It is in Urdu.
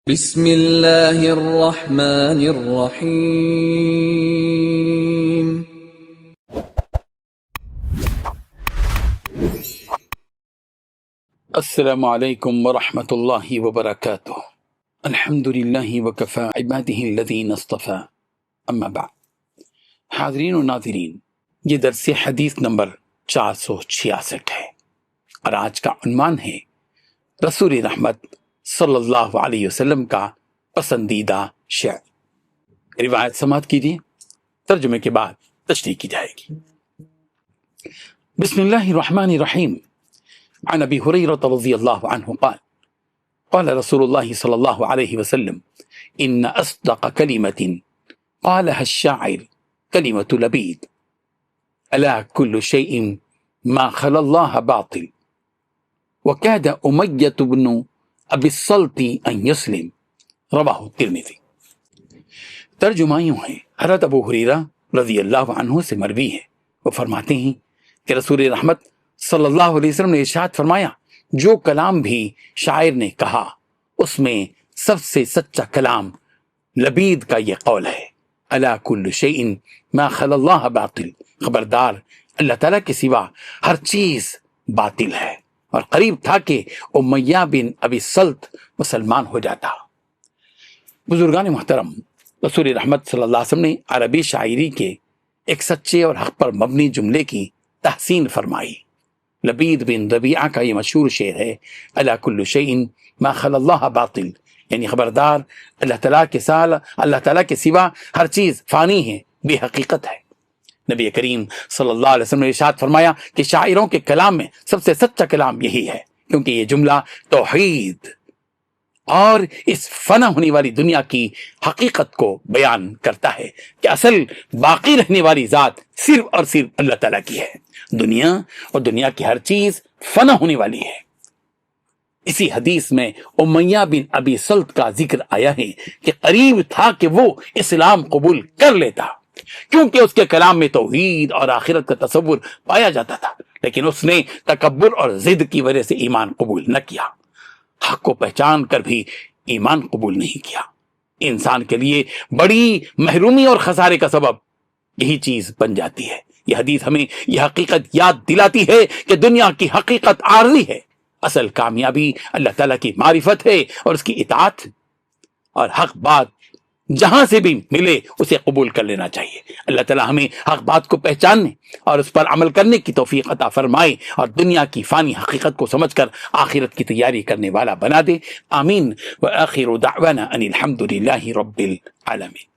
بسم اللہ الرحمن الرحیم۔ السلام علیکم ورحمۃ اللہ وبرکاتہ۔ الحمد للہ وکفی عبادہ الذین اصطفی، اما بعد۔ حاضرین و ناظرین، یہ درس حدیث نمبر 466 ہے اور آج کا عنوان ہے رسول رحمت صلی اللہ علیہ وسلم کا پسندیدہ شعر۔ روایت سماعت کیجیے، ترجمے کے بعد تشریح کی جائے گی۔ بسم اللہ الرحمن الرحیم۔ عن ابی ہریرہ رضی اللہ عنہ قال قال رسول اللہ صلی اللہ علیہ وسلم ان اصدق کلمۃ قالها الشاعر کلمۃ لبید الا كل شيء ما خلا الله باطل وكاد امیۃ بن ابی الصلت ان یسلم، رواہ الترمذی۔ ترجمہ یوں ہے، حضرت ابو ہریرہ رضی اللہ عنہ سے مروی ہے، وہ فرماتے ہیں کہ رسول رحمت صلی اللہ علیہ وسلم نے ارشاد فرمایا، جو کلام بھی شاعر نے کہا اس میں سب سے سچا کلام لبید کا یہ قول ہے، الا کل شیء ما خلا اللہ باطل، خبردار اللہ تعالیٰ کے سوا ہر چیز باطل ہے، اور قریب تھا کہ امیہ بن ابی الصلت مسلمان ہو جاتا۔ بزرگان محترم، رسول رحمت صلی اللہ علیہ وسلم نے عربی شاعری کے ایک سچے اور حق پر مبنی جملے کی تحسین فرمائی۔ لبید بن ربیعہ کا یہ مشہور شعر ہے، الا کل شیء ما خلا اللہ باطل، یعنی خبردار اللہ تعالیٰ کے سوا ہر چیز فانی ہے، بے حقیقت ہے۔ نبی کریم صلی اللہ علیہ وسلم نے ارشاد فرمایا کہ شاعروں کے کلام میں سب سے سچا کلام یہی ہے، کیونکہ یہ جملہ توحید اور اس فنا ہونے والی دنیا کی حقیقت کو بیان کرتا ہے کہ اصل باقی رہنے والی ذات صرف اور صرف اللہ تعالیٰ کی ہے۔ دنیا اور دنیا کی ہر چیز فنا ہونے والی ہے۔ اسی حدیث میں امیہ بن ابی صلت کا ذکر آیا ہے کہ قریب تھا کہ وہ اسلام قبول کر لیتا، کیونکہ اس کے کلام میں توحید اور آخرت کا تصور پایا جاتا تھا، لیکن اس نے تکبر اور ضد کی وجہ سے ایمان قبول نہ کیا، حق کو پہچان کر بھی ایمان قبول نہیں کیا۔ انسان کے لیے بڑی محرومی اور خسارے کا سبب یہی چیز بن جاتی ہے۔ یہ حدیث ہمیں یہ حقیقت یاد دلاتی ہے کہ دنیا کی حقیقت عارضی ہے، اصل کامیابی اللہ تعالیٰ کی معرفت ہے اور اس کی اطاعت، اور حق بات جہاں سے بھی ملے اسے قبول کر لینا چاہیے۔ اللہ تعالیٰ ہمیں حق بات کو پہچاننے اور اس پر عمل کرنے کی توفیق عطا فرمائے، اور دنیا کی فانی حقیقت کو سمجھ کر آخرت کی تیاری کرنے والا بنا دے۔ آمین۔ وآخر دعوانا ان الحمد للہ رب العالمین۔